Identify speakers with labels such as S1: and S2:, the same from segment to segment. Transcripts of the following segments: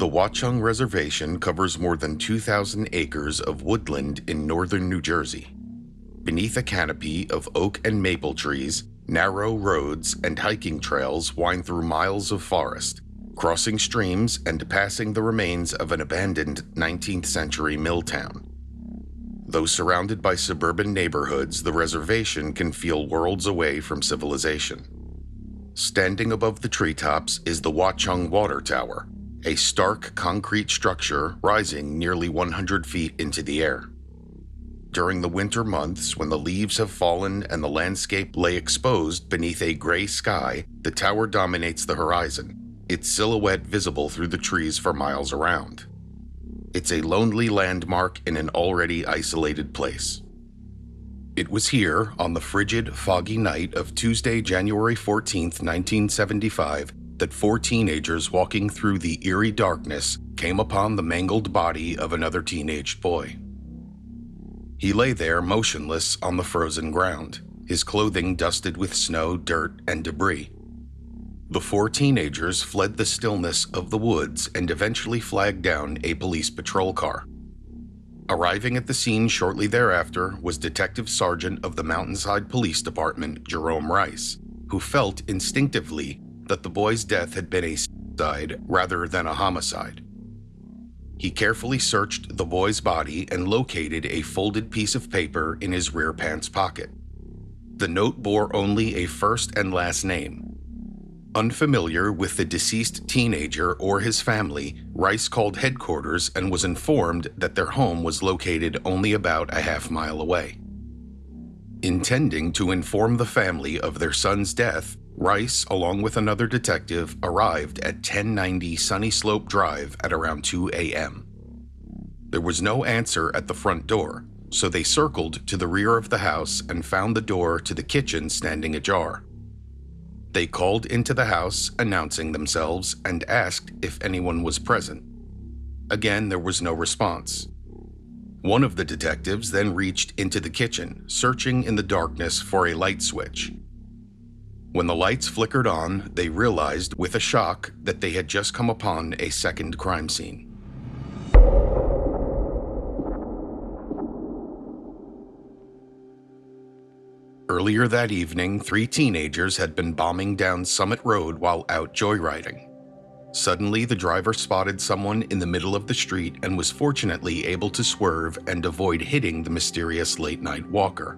S1: The Watchung Reservation covers more than 2,000 acres of woodland in northern New Jersey. Beneath a canopy of oak and maple trees, narrow roads and hiking trails wind through miles of forest, crossing streams and passing the remains of an abandoned 19th century mill town. Though surrounded by suburban neighborhoods, the reservation can feel worlds away from civilization. Standing above the treetops is the Watchung Water Tower, a stark concrete structure rising nearly 100 feet into the air. During the winter months, when the leaves have fallen and the landscape lay exposed beneath a gray sky, the tower dominates the horizon, its silhouette visible through the trees for miles around. It's a lonely landmark in an already isolated place. It was here, on the frigid, foggy night of Tuesday, January 14, 1975, that 4 teenagers walking through the eerie darkness came upon the mangled body of another teenage boy. He lay there motionless on the frozen ground, his clothing dusted with snow, dirt, and debris. The 4 teenagers fled the stillness of the woods and eventually flagged down a police patrol car. Arriving at the scene shortly thereafter was Detective Sergeant of the Mountainside Police Department, Jerome Rice, who felt instinctively that the boy's death had been a suicide rather than a homicide. He carefully searched the boy's body and located a folded piece of paper in his rear pants pocket. The note bore only a first and last name. Unfamiliar with the deceased teenager or his family, Rice called headquarters and was informed that their home was located only about a half-mile away. Intending to inform the family of their son's death, Rice, along with another detective, arrived at 1090 Sunny Slope Drive at around 2 a.m. There was no answer at the front door, so they circled to the rear of the house and found the door to the kitchen standing ajar. They called into the house, announcing themselves, and asked if anyone was present. Again, there was no response. One of the detectives then reached into the kitchen, searching in the darkness for a light switch. When the lights flickered on, they realized with a shock that they had just come upon a second crime scene. Earlier that evening, 3 teenagers had been bombing down Summit Road while out joyriding. Suddenly, the driver spotted someone in the middle of the street and was fortunately able to swerve and avoid hitting the mysterious late-night walker.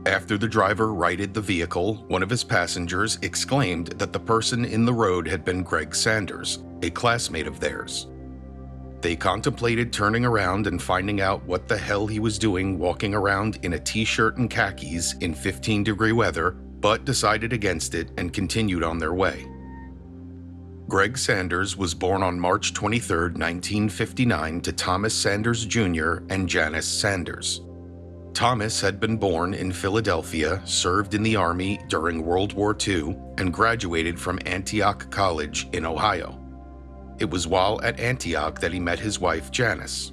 S1: After the driver righted the vehicle, one of his passengers exclaimed that the person in the road had been Gregg Sanders, a classmate of theirs. They contemplated turning around and finding out what the hell he was doing walking around in a t-shirt and khakis in 15-degree weather, but decided against it and continued on their way. Gregg Sanders was born on March 23, 1959 to Thomas Sanders Jr. and Janice Sanders. Thomas had been born in Philadelphia, served in the Army during World War II, and graduated from Antioch College in Ohio. It was while at Antioch that he met his wife, Janice.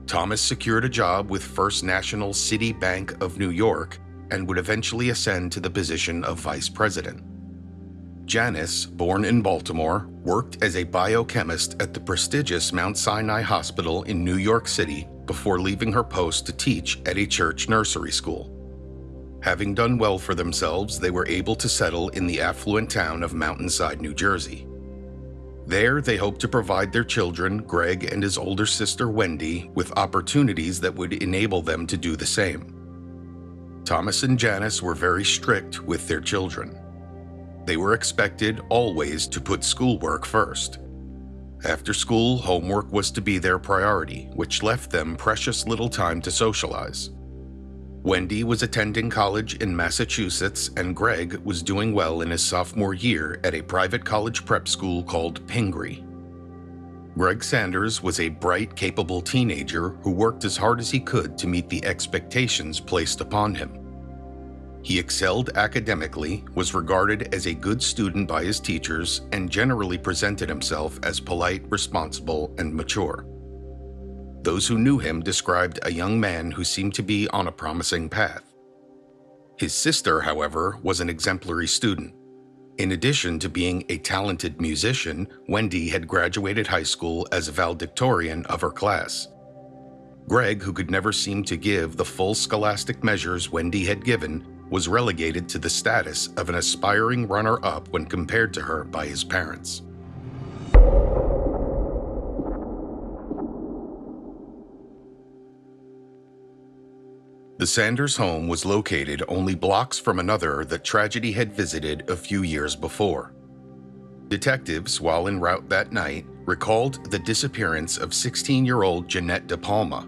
S1: Thomas secured a job with First National City Bank of New York and would eventually ascend to the position of vice president. Janice, born in Baltimore, worked as a biochemist at the prestigious Mount Sinai Hospital in New York City before leaving her post to teach at a church nursery school. Having done well for themselves, they were able to settle in the affluent town of Mountainside, New Jersey. There, they hoped to provide their children, Greg and his older sister Wendy, with opportunities that would enable them to do the same. Thomas and Janice were very strict with their children. They were expected always to put schoolwork first. After school, homework was to be their priority, which left them precious little time to socialize. Wendy was attending college in Massachusetts, and Greg was doing well in his sophomore year at a private college prep school called Pingree. Gregg Sanders was a bright, capable teenager who worked as hard as he could to meet the expectations placed upon him. He excelled academically, was regarded as a good student by his teachers, and generally presented himself as polite, responsible, and mature. Those who knew him described a young man who seemed to be on a promising path. His sister, however, was an exemplary student. In addition to being a talented musician, Wendy had graduated high school as valedictorian of her class. Gregg, who could never seem to give the full scholastic measures Wendy had given, was relegated to the status of an aspiring runner-up when compared to her by his parents. The Sanders home was located only blocks from another that tragedy had visited a few years before. Detectives, while en route that night, recalled the disappearance of 16-year-old Jeanette De Palma.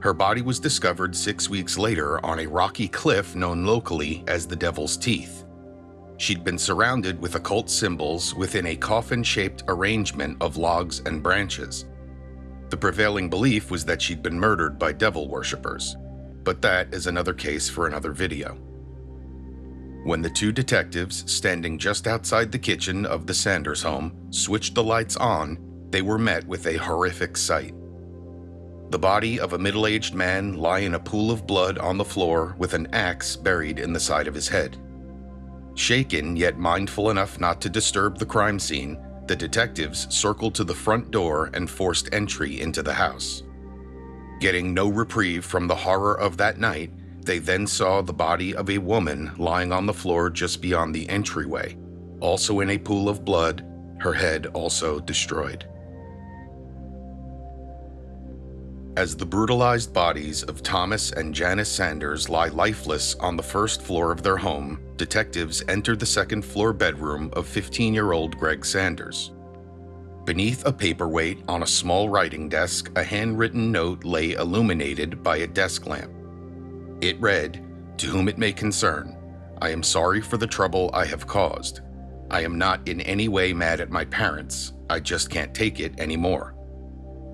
S1: Her body was discovered 6 weeks later on a rocky cliff known locally as the Devil's Teeth. She'd been surrounded with occult symbols within a coffin-shaped arrangement of logs and branches. The prevailing belief was that she'd been murdered by devil worshippers, but that is another case for another video. When the two detectives, standing just outside the kitchen of the Sanders home, switched the lights on, they were met with a horrific sight. The body of a middle-aged man lay in a pool of blood on the floor with an axe buried in the side of his head. Shaken yet mindful enough not to disturb the crime scene, the detectives circled to the front door and forced entry into the house. Getting no reprieve from the horror of that night, they then saw the body of a woman lying on the floor just beyond the entryway, also in a pool of blood, her head also destroyed. As the brutalized bodies of Thomas and Janice Sanders lie lifeless on the first floor of their home, detectives entered the second-floor bedroom of 15-year-old Gregg Sanders. Beneath a paperweight on a small writing desk, a handwritten note lay illuminated by a desk lamp. It read, "To whom it may concern, I am sorry for the trouble I have caused. I am not in any way mad at my parents. I just can't take it anymore.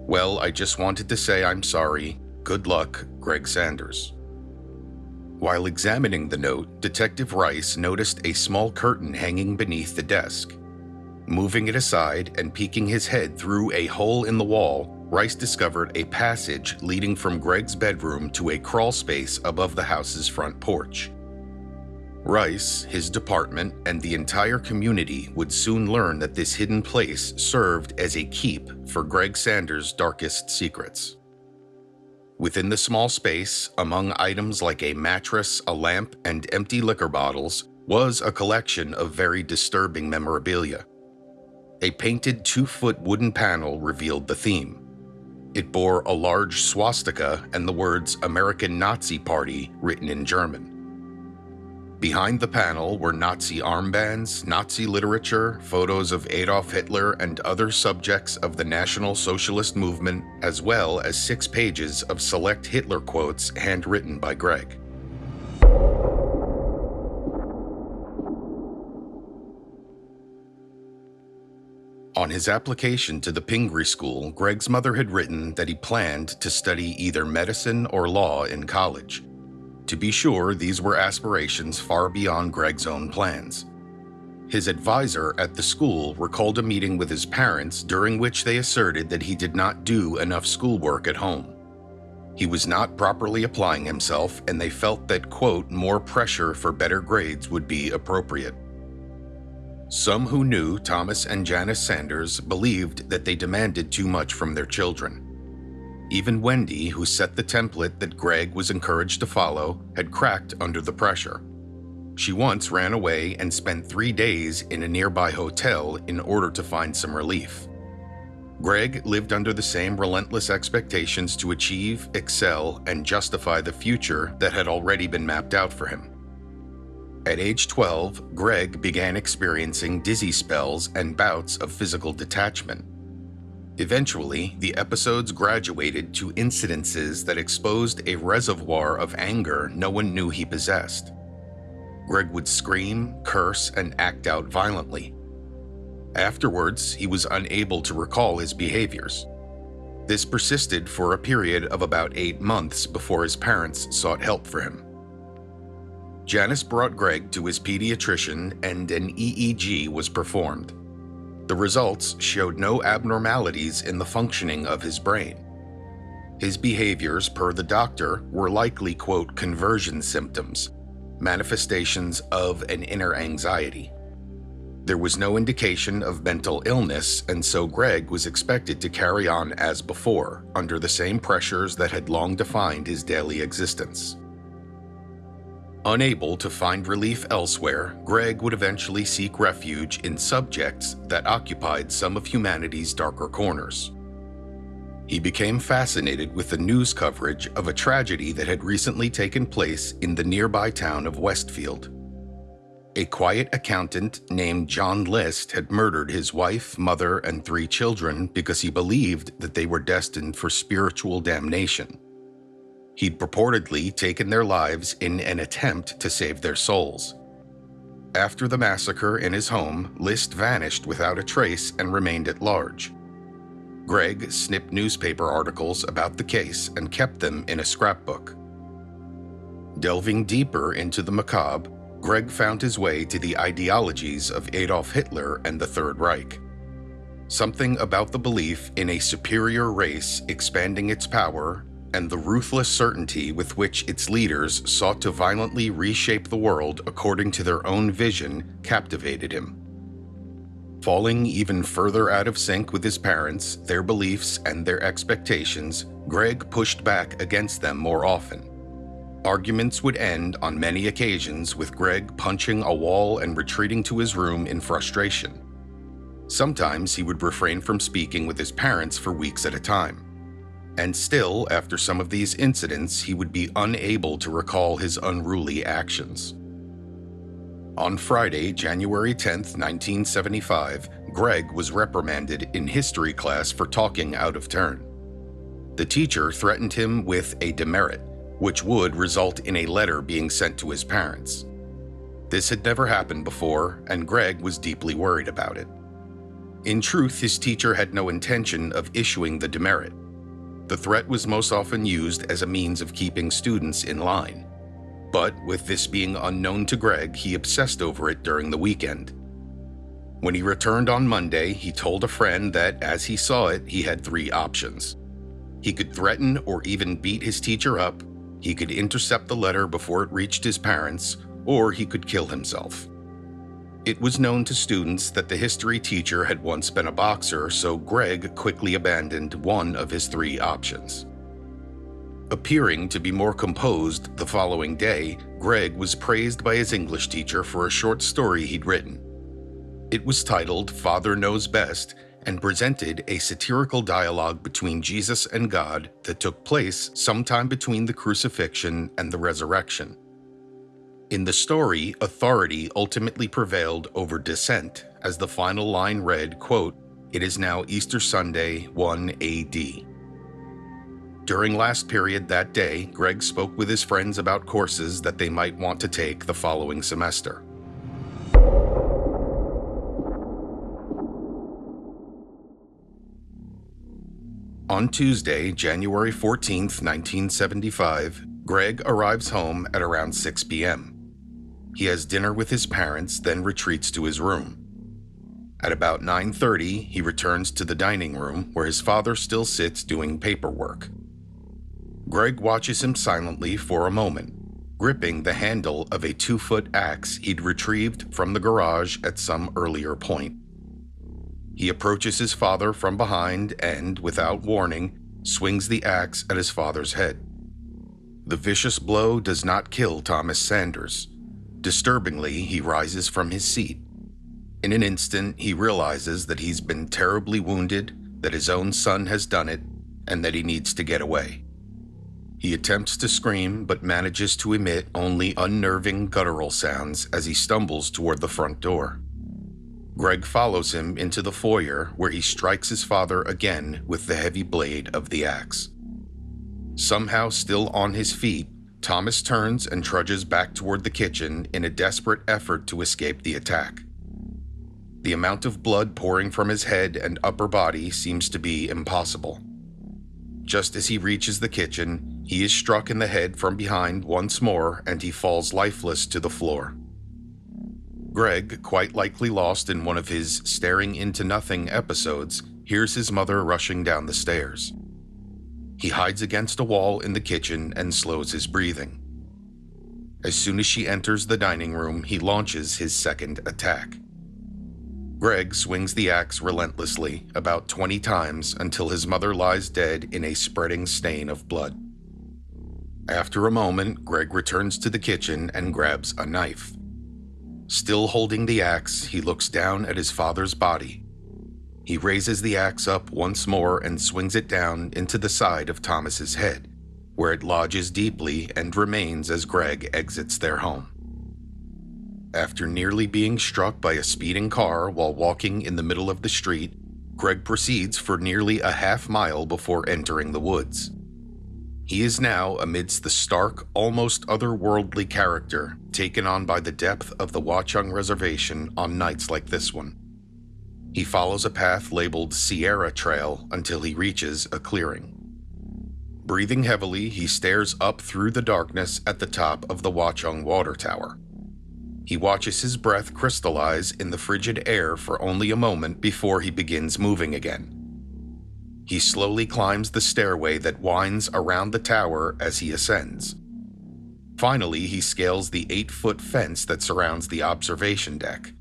S1: Well, I just wanted to say I'm sorry. Good luck, Gregg Sanders." While examining the note, Detective Rice noticed a small curtain hanging beneath the desk. Moving it aside and peeking his head through a hole in the wall, Rice discovered a passage leading from Gregg's bedroom to a crawl space above the house's front porch. Rice, his department, and the entire community would soon learn that this hidden place served as a keep for Gregg Sanders' darkest secrets. Within the small space, among items like a mattress, a lamp, and empty liquor bottles, was a collection of very disturbing memorabilia. A painted 2-foot wooden panel revealed the theme. It bore a large swastika and the words "American Nazi Party" written in German. Behind the panel were Nazi armbands, Nazi literature, photos of Adolf Hitler and other subjects of the National Socialist movement, as well as 6 pages of select Hitler quotes handwritten by Gregg. On his application to the Pingree School, Gregg's mother had written that he planned to study either medicine or law in college. To be sure, these were aspirations far beyond Gregg's own plans. His advisor at the school recalled a meeting with his parents during which they asserted that he did not do enough schoolwork at home. He was not properly applying himself, and they felt that, quote, more pressure for better grades would be appropriate. Some who knew Thomas and Janice Sanders believed that they demanded too much from their children. Even Wendy, who set the template that Gregg was encouraged to follow, had cracked under the pressure. She once ran away and spent 3 days in a nearby hotel in order to find some relief. Gregg lived under the same relentless expectations to achieve, excel, and justify the future that had already been mapped out for him. At age 12, Gregg began experiencing dizzy spells and bouts of physical detachment. Eventually, the episodes graduated to incidences that exposed a reservoir of anger no one knew he possessed. Gregg would scream, curse, and act out violently. Afterwards, he was unable to recall his behaviors. This persisted for a period of about 8 months before his parents sought help for him. Janice brought Gregg to his pediatrician and an EEG was performed. The results showed no abnormalities in the functioning of his brain. His behaviors, per the doctor, were likely, quote, conversion symptoms, manifestations of an inner anxiety. There was no indication of mental illness, and so Gregg was expected to carry on as before, under the same pressures that had long defined his daily existence. Unable to find relief elsewhere, Gregg would eventually seek refuge in subjects that occupied some of humanity's darker corners. He became fascinated with the news coverage of a tragedy that had recently taken place in the nearby town of Westfield. A quiet accountant named John List had murdered his wife, mother, and 3 children because he believed that they were destined for spiritual damnation. He'd purportedly taken their lives in an attempt to save their souls. After the massacre in his home, List vanished without a trace and remained at large. Gregg snipped newspaper articles about the case and kept them in a scrapbook. Delving deeper into the macabre, Gregg found his way to the ideologies of Adolf Hitler and the Third Reich. Something about the belief in a superior race expanding its power and the ruthless certainty with which its leaders sought to violently reshape the world according to their own vision captivated him. Falling even further out of sync with his parents, their beliefs, and their expectations, Gregg pushed back against them more often. Arguments would end on many occasions with Gregg punching a wall and retreating to his room in frustration. Sometimes he would refrain from speaking with his parents for weeks at a time. And still, after some of these incidents, he would be unable to recall his unruly actions. On Friday, January 10, 1975, Gregg was reprimanded in history class for talking out of turn. The teacher threatened him with a demerit, which would result in a letter being sent to his parents. This had never happened before, and Gregg was deeply worried about it. In truth, his teacher had no intention of issuing the demerit. The threat was most often used as a means of keeping students in line. But with this being unknown to Gregg, he obsessed over it during the weekend. When he returned on Monday, he told a friend that, as he saw it, he had 3 options. He could threaten or even beat his teacher up, he could intercept the letter before it reached his parents, or he could kill himself. It was known to students that the history teacher had once been a boxer, so Gregg quickly abandoned one of his 3 options. Appearing to be more composed the following day, Gregg was praised by his English teacher for a short story he'd written. It was titled "Father Knows Best" and presented a satirical dialogue between Jesus and God that took place sometime between the crucifixion and the resurrection. In the story, authority ultimately prevailed over dissent, as the final line read, quote, "It is now Easter Sunday, 1 AD. During last period that day, Gregg spoke with his friends about courses that they might want to take the following semester. On Tuesday, January 14, 1975, Gregg arrives home at around 6 p.m. He has dinner with his parents, then retreats to his room. At about 9:30, he returns to the dining room where his father still sits doing paperwork. Gregg watches him silently for a moment, gripping the handle of a 2-foot axe he'd retrieved from the garage at some earlier point. He approaches his father from behind and, without warning, swings the axe at his father's head. The vicious blow does not kill Thomas Sanders. Disturbingly, he rises from his seat. In an instant, he realizes that he's been terribly wounded, that his own son has done it, and that he needs to get away. He attempts to scream, but manages to emit only unnerving guttural sounds as he stumbles toward the front door. Gregg follows him into the foyer, where he strikes his father again with the heavy blade of the axe. Somehow still on his feet, Thomas turns and trudges back toward the kitchen in a desperate effort to escape the attack. The amount of blood pouring from his head and upper body seems to be impossible. Just as he reaches the kitchen, he is struck in the head from behind once more and he falls lifeless to the floor. Gregg, quite likely lost in one of his staring into nothing episodes, hears his mother rushing down the stairs. He hides against a wall in the kitchen and slows his breathing. As soon as she enters the dining room, he launches his second attack. Gregg swings the axe relentlessly, about 20 times, until his mother lies dead in a spreading stain of blood. After a moment, Gregg returns to the kitchen and grabs a knife. Still holding the axe, he looks down at his father's body. He raises the axe up once more and swings it down into the side of Thomas's head, where it lodges deeply and remains as Gregg exits their home. After nearly being struck by a speeding car while walking in the middle of the street, Gregg proceeds for nearly a half-mile before entering the woods. He is now amidst the stark, almost otherworldly character taken on by the depth of the Watchung Reservation on nights like this one. He follows a path labeled Sierra Trail until he reaches a clearing. Breathing heavily, he stares up through the darkness at the top of the Watchung Water Tower. He watches his breath crystallize in the frigid air for only a moment before he begins moving again. He slowly climbs the stairway that winds around the tower as he ascends. Finally, he scales the 8-foot fence that surrounds the observation deck.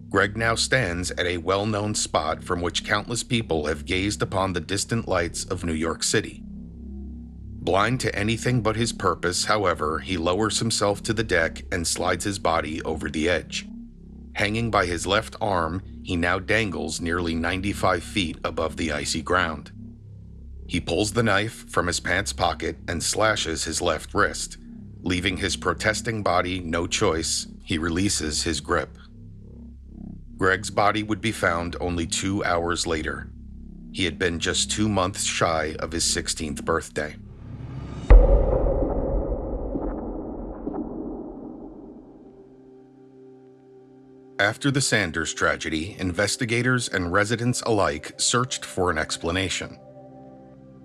S1: Gregg now stands at a well-known spot from which countless people have gazed upon the distant lights of New York City. Blind to anything but his purpose, however, he lowers himself to the deck and slides his body over the edge. Hanging by his left arm, he now dangles nearly 95 feet above the icy ground. He pulls the knife from his pants pocket and slashes his left wrist. Leaving his protesting body no choice, he releases his grip. Gregg's body would be found only 2 hours later. He had been just 2 months shy of his 16th birthday. After the Sanders tragedy, investigators and residents alike searched for an explanation.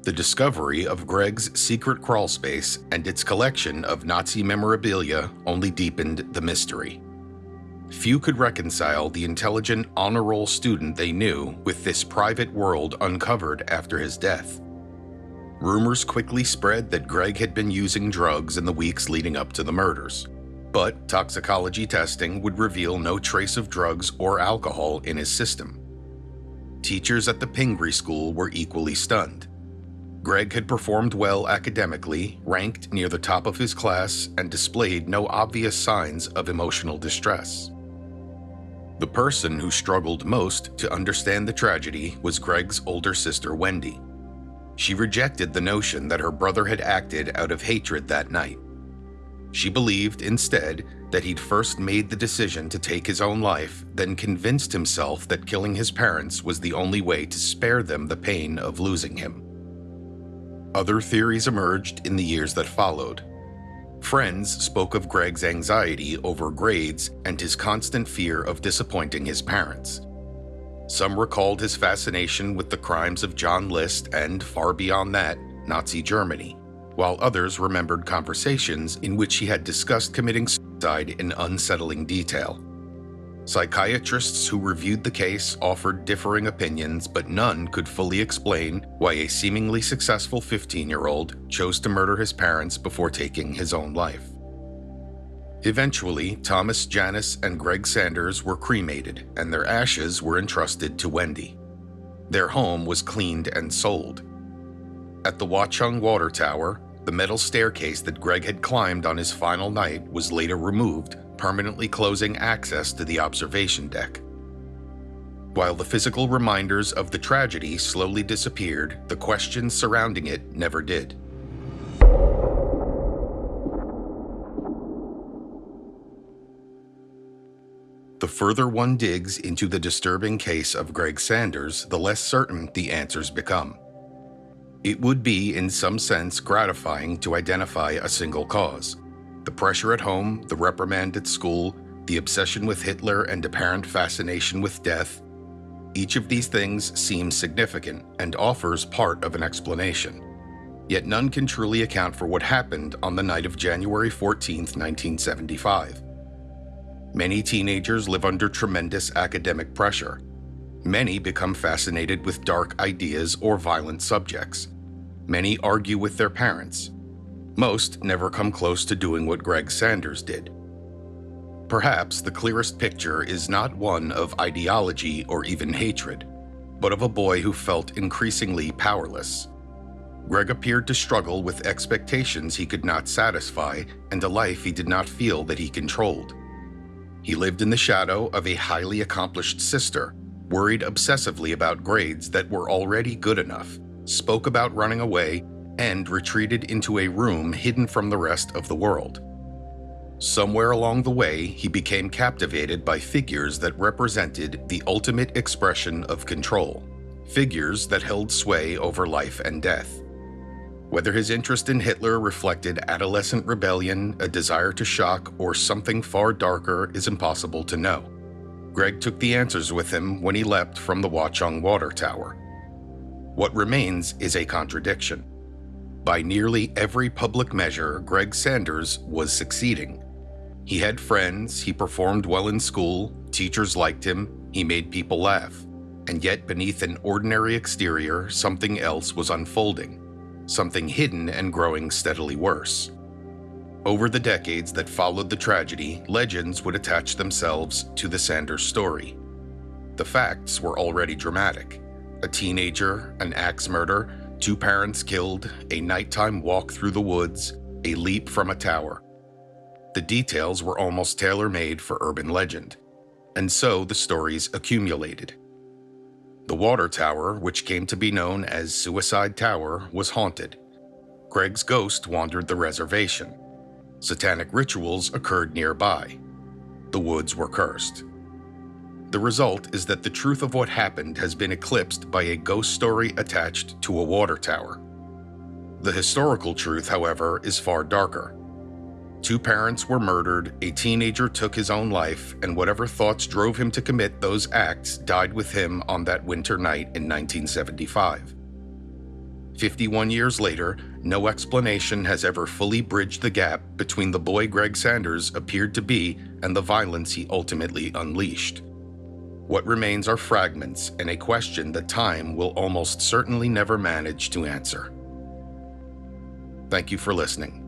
S1: The discovery of Gregg's secret crawlspace and its collection of Nazi memorabilia only deepened the mystery. Few could reconcile the intelligent honor-roll student they knew with this private world uncovered after his death. Rumors quickly spread that Gregg had been using drugs in the weeks leading up to the murders. But toxicology testing would reveal no trace of drugs or alcohol in his system. Teachers at the Pingree School were equally stunned. Gregg had performed well academically, ranked near the top of his class, and displayed no obvious signs of emotional distress. The person who struggled most to understand the tragedy was Gregg's older sister, Wendy. She rejected the notion that her brother had acted out of hatred that night. She believed, instead, that he'd first made the decision to take his own life, then convinced himself that killing his parents was the only way to spare them the pain of losing him. Other theories emerged in the years that followed. Friends spoke of Gregg's anxiety over grades and his constant fear of disappointing his parents. Some recalled his fascination with the crimes of John List and, far beyond that, Nazi Germany, while others remembered conversations in which he had discussed committing suicide in unsettling detail. Psychiatrists who reviewed the case offered differing opinions, but none could fully explain why a seemingly successful 15-year-old chose to murder his parents before taking his own life. Eventually, Thomas, Janice, and Gregg Sanders were cremated, and their ashes were entrusted to Wendy. Their home was cleaned and sold. At the Watchung Water Tower, the metal staircase that Gregg had climbed on his final night was later removed, permanently closing access to the observation deck. While the physical reminders of the tragedy slowly disappeared, the questions surrounding it never did. The further one digs into the disturbing case of Gregg Sanders, the less certain the answers become. It would be, in some sense, gratifying to identify a single cause. The pressure at home, the reprimand at school, the obsession with Hitler and apparent fascination with death. Each of these things seems significant and offers part of an explanation. Yet none can truly account for what happened on the night of January 14, 1975. Many teenagers live under tremendous academic pressure. Many become fascinated with dark ideas or violent subjects. Many argue with their parents. Most never come close to doing what Gregg Sanders did. perhaps the clearest picture is not one of ideology or even hatred, but of a boy who felt increasingly powerless. Gregg appeared to struggle with expectations he could not satisfy and a life he did not feel that he controlled. He lived in the shadow of a highly accomplished sister, worried obsessively about grades that were already good enough, spoke about running away, and retreated into a room hidden from the rest of the world. Somewhere along the way, he became captivated by figures that represented the ultimate expression of control, figures that held sway over life and death. Whether his interest in Hitler reflected adolescent rebellion, a desire to shock, or something far darker is impossible to know. Gregg took the answers with him when he leapt from the Watchung water tower. What remains is a contradiction. By nearly every public measure, Gregg Sanders was succeeding. He had friends, he performed well in school, teachers liked him, he made people laugh. And yet beneath an ordinary exterior, something else was unfolding. Something hidden and growing steadily worse. Over the decades that followed the tragedy, legends would attach themselves to the Sanders story. The facts were already dramatic. A teenager, an axe murder, 2 parents killed, a nighttime walk through the woods, a leap from a tower. The details were almost tailor-made for urban legend, and so the stories accumulated. The water tower, which came to be known as Suicide Tower, was haunted. Gregg's ghost wandered the reservation. Satanic rituals occurred nearby. The woods were cursed. The result is that the truth of what happened has been eclipsed by a ghost story attached to a water tower. The historical truth, however, is far darker. 2 parents were murdered, a teenager took his own life, and whatever thoughts drove him to commit those acts died with him on that winter night in 1975. 51 years later, no explanation has ever fully bridged the gap between the boy Gregg Sanders appeared to be and the violence he ultimately unleashed. What remains are fragments and a question that time will almost certainly never manage to answer. Thank you for listening.